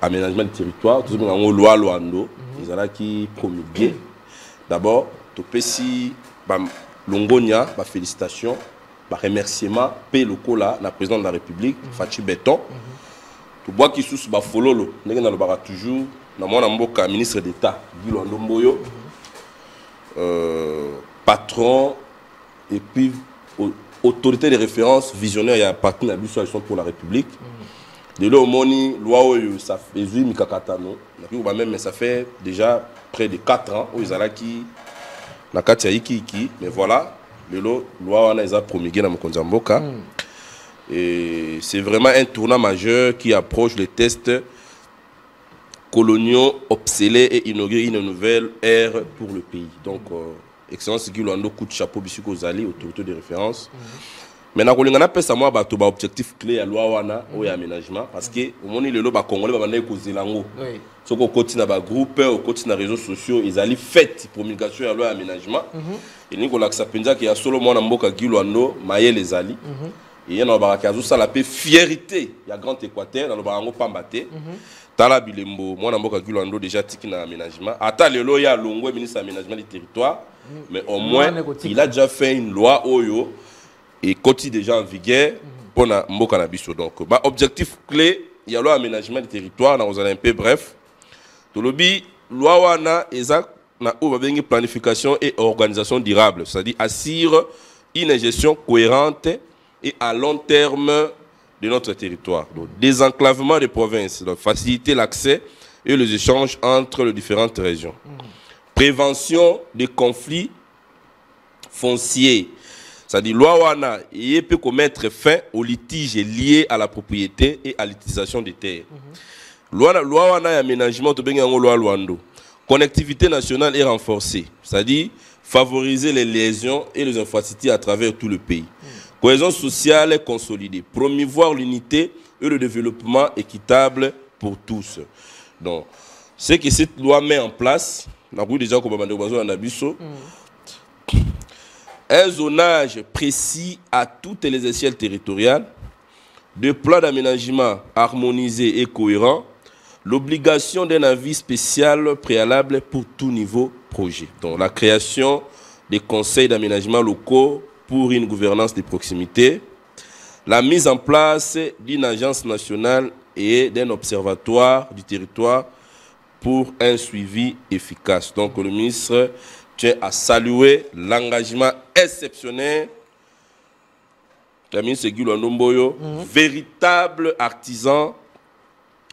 Speaker 4: aménagement du territoire, Tozobengango, loi Luando, Ezalaki promulgué. D'abord, Topesi, Longonia, félicitations, remerciement, paix locola, la présidente de la République, Fachi Beton. Tu vois qui sous fololo, nous avons toujours le ministre d'État, Guy Luando Mboyo, patron et puis autorité de référence visionnaire et partenaire de la pour la République. De là, loi ça fait 8 mikakatano, mais ça fait déjà près de 4 ans où ils ont qui na mais voilà, le loi on a promulgué dans Mokonzamboka. Et c'est vraiment un tournant majeur qui approche les tests coloniaux obsolètes et inaugure une nouvelle ère pour le pays. Donc, Excellence Guy Luando, coup de chapeau, Bissouko Zali, autorité de référence. Maintenant, on a appelé ça moi un objectif clé à loi wana ou aménagement parce que au moment où les lois congolais va venir causer lango. Ce qu'on continue à groupe, au continue les réseaux sociaux, ils allaient fait promulgation à loi aménagement. Et nous on accepte qu'il y a seulement mon amboka Guy Luando, Maël les ali. Et il y a la fierté, il y a Grand Équateur, dans le barango Pambate. Tala Bilembo, moi, je Guy Luando déjà tiki na aménagement. Ata lelo ya Longwe, ministre de l'aménagement du territoire. Mais au moins, il a déjà fait une loi Oyo et côté déjà en vigueur pour Mboka Nabiso. Donc, objectif clé, il y a l'aménagement du territoire, dans un peu bref. Tout le bi, loi wana, ezak, na ou une planification et organisation durable. C'est-à-dire, assure une gestion cohérente et à long terme de notre territoire. Donc, désenclavement des provinces, donc faciliter l'accès et les échanges entre les différentes régions. Prévention des conflits fonciers. C'est-à-dire, loi wana, il peut mettre fin aux litiges liés à la propriété et à l'utilisation des terres. Loi wana et aménagement, loi Luando. Connectivité nationale est renforcée. C'est-à-dire, favoriser les liaisons et les infrastructures à travers tout le pays. Cohésion sociale est consolidée. Promouvoir l'unité et le développement équitable pour tous. Donc, ce que cette loi met en place, un zonage précis à toutes les échelles territoriales, des plans d'aménagement harmonisés et cohérents, l'obligation d'un avis spécial préalable pour tout niveau projet. Donc, la création des conseils d'aménagement locaux pour une gouvernance de proximité, la mise en place d'une agence nationale et d'un observatoire du territoire pour un suivi efficace. Donc le ministre tient à saluer l'engagement exceptionnel de la ministre Guy Luando Mboyo, véritable artisan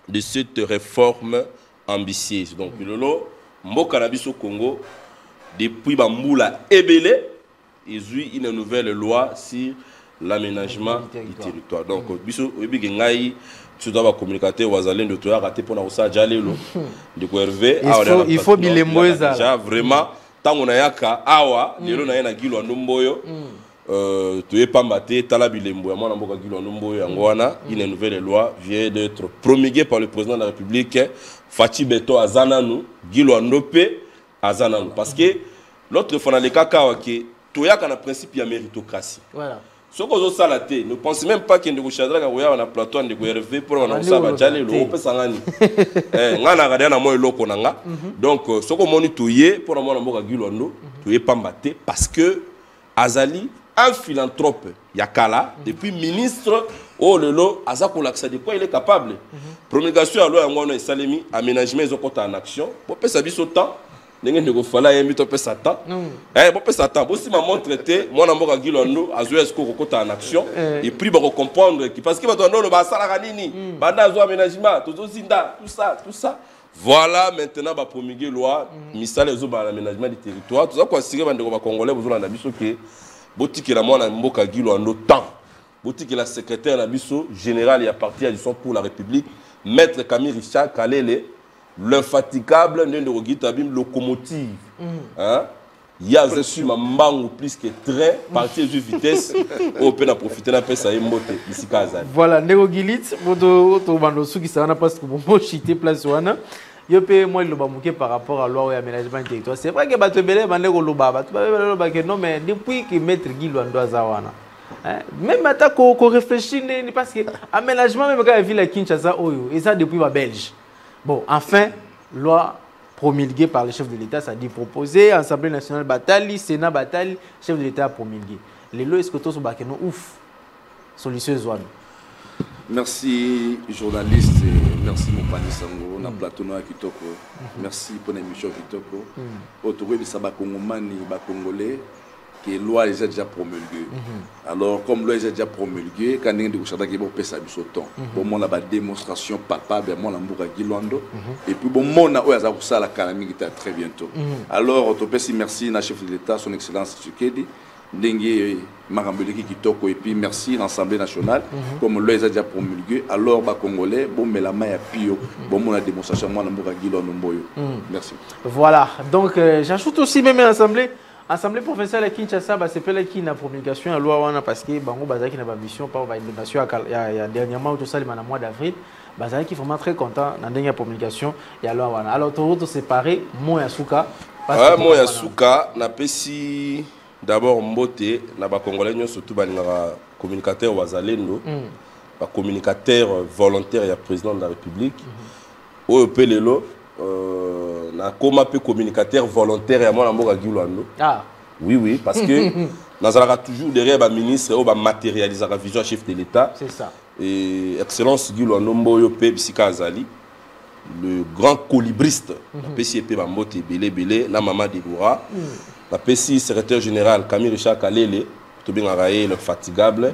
Speaker 4: de cette réforme ambitieuse. Donc le lot, Mboka Nabiso Congo, depuis Bamboula Ebele, ils ont une nouvelle loi sur l'aménagement du territoire. Donc, tu dois communiquer aux alliés de toi, rater pour nous ça,
Speaker 1: il faut
Speaker 4: déjà vraiment, tant on a yaka, awa, les gens na Guy Luando Mboyo, tu es pas maté, tala bilembo, moi na Guy Luando Mboyo, angwana, une nouvelle loi vient d'être promulguée par le président de la République, Fachi Beton Azananou, Guy Luando P Azananou, parce que l'autre fois dans les caca qui il y a un principe de méritocratie.
Speaker 1: Voilà.
Speaker 4: Ce qu'on a salaté, ne pensez même pas qu'il y a des Shadrach à un plateau de Hervé pour un ensemble à Djali, le Opé Sangani. Ngana Radé na moi loko nanga. Donc, ce qu'on m'a dit pour un moment à Gilondo, tu es pas maté parce que Azali, un philanthrope, Yakala, depuis ministre, oh le lot, Azako l'accès de quoi il est capable. Promulgation à l'eau, on a Salemi, aménagement, ils ont compté en action. Pour que ça vise autant. Nengen ne fala yemi to pe satan bo pe satan bo si maman traité moi na mboka Gilondo azo esko kokota en action et puis ba comprendre que parce que ba tondo le ba sala nini banda zo aménagement to zinda tout ça voilà maintenant ba promulguer loi misala zo ba aménagement du territoire tout ça quoi sire bande ko ba congolais bozo na biso ke botiki la moi na mboka Gilondo temps botiki la secrétaire na biso général et à partir du son pour la République maître Camille Richard Kalele l'infatigable locomotive. Il y a un mambango plus que très parti de vitesse. On peut en profiter d'un peu ça et monter ici Kazan.
Speaker 1: Voilà, Nego Gilit, votre bando qui s'en a pas ce que vous chité place ouana. Yo paye moi le bamouké par rapport à loi et aménagement du territoire. C'est vrai que bateau belé bandego loba, non mais depuis que maître Guy Luando Azawana. Même maintenant qu'on réfléchit parce que aménagement même quand il vit la Kinshasa oyo et ça depuis ma Belge. Bon, enfin, loi promulguée par le chef de l'État, ça dit proposé, Assemblée nationale bataille, Sénat bataille, chef de l'État a promulgué. Les lois, est-ce que tous sont ouf, solution zone.
Speaker 5: Merci, journaliste, et merci, mon panier Sango, on a plateau à Kitoko. Merci pour l'émission Kitoko. Autour de ça, Congolais, que la loi est déjà promulguée. Alors, comme la loi est déjà promulguée, quand on a des gens qui ont une démonstration palpable, et puis bon, on a ça la calamité très bientôt. Alors, merci à chef de l'État, son Excellence Tshisekedi, Dengue Marambeleki Kitoko, et puis merci à l'Assemblée nationale, comme la loi est déjà promulguée. Alors, les Congolais, bon, mais la main est pire, bon, on a démonstration, merci.
Speaker 1: Voilà, donc j'ajoute aussi même à l'Assemblée. Assemblée professionnelle à Kinshasa, c'est pas qui na promulgation à loi parce que bango bazaki na vision par inondation il y a dernièrement tout ça le mois d'avril, bazaki vraiment très content dans dernière promulgation il y a loi wana. Alors tout séparé moi Yasuka
Speaker 4: parce moi Yasuka na pesi d'abord mbote na ba congolais surtout ba communicateur wazalendo ba communicateur volontaire ya président de la République au pelelo na koma pe communicateur volontaire à moi na Giloando. Ah oui parce que nous avons toujours derrière ba ministre ou ba matérialiser la vision chef de l'État.
Speaker 1: C'est ça.
Speaker 4: Et excellence Giloando Mboyo pe Bisika Azali le grand colibriste na PCP ba mbote belé na maman Deborah na PC secrétaire général Camille Richard Kalele to bien raé le fatigable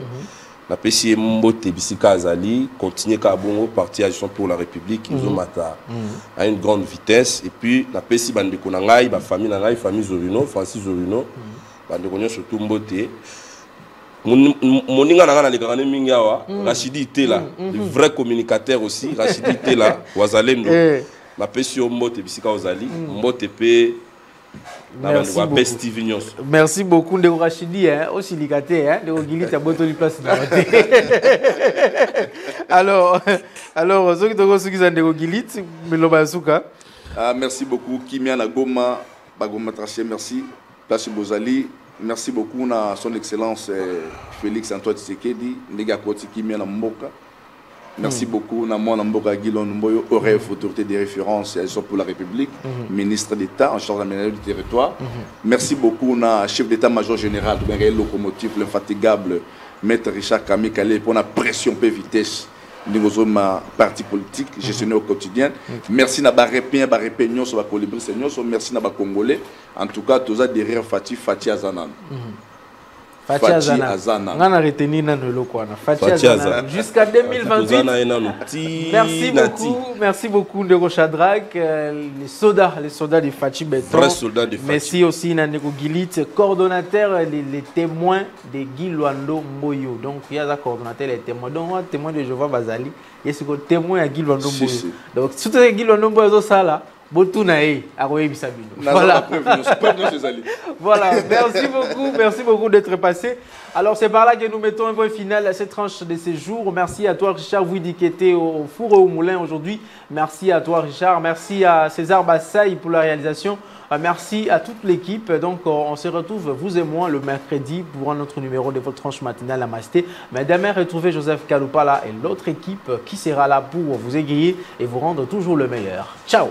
Speaker 4: la PCM Mbote Bisika Azali continue Kabongo parti action pour la République ils ont mata à une grande vitesse et puis la PCI bande konangai ba famille nangai famille Zorino Francis Zorino bande konyo surtout Mbote moninga nanga na lekana mingawa Rachidi Tela le vrai communicateur aussi Rachidi Tela wazalendo la PCI Mbote Bisika Azali Mbote pe
Speaker 1: merci beaucoup de Rachidi aussi ligaté de Ogili ta boto li place na alors ceux qui sont de Ogili Meloba Suka
Speaker 5: merci beaucoup Kimia na Goma Bagoma Traché merci place Bozali merci beaucoup na son excellence Félix Antoine Tshisekedi ndega koti Kimia na Mboka. Merci beaucoup. Namon Mboka Gilondo Mboyo, autorité de référence pour la République, ministre d'État en charge de l'aménagement du territoire. Merci beaucoup na chef d'État-major général de la locomotive, l'infatigable maître Richard Camille Kalé pour la pression et vitesse de ma parti politique, gestionnaire au quotidien. Merci na barépé nyon sur la colibri seigneur, merci na ba Congolais. En tout cas, tous derrière Fati Azanan.
Speaker 1: Fati Azana. On a retenu Fati Azana. Jusqu'à 2028. Merci beaucoup de Rochadrak, les soldats de Fati Béton. Merci aussi Nandeko Gilit, coordonnateur, les témoins de Guy Luando Mboyo. Donc il y a un coordonnateur, les témoins. Donc on a témoin de Jova Bazali. Il y a ce témoin à Guy Luando Mboyo. Donc tout ce Guy Luando Mboyo ça là. Botunae, Aroye Bisabino.
Speaker 5: Voilà.
Speaker 1: Voilà, merci beaucoup d'être passé. Alors c'est par là que nous mettons un point final à cette tranche de séjour. Merci à toi Richard Widi qui était au four et au moulin aujourd'hui. Merci à toi Richard, merci à César Bassaï pour la réalisation. Merci à toute l'équipe. Donc on se retrouve vous et moi le mercredi pour un autre numéro de votre tranche matinale à Masté. Mais demain retrouvez Joseph Kaloupala et l'autre équipe qui sera là pour vous aiguiller et vous rendre toujours le meilleur. Ciao.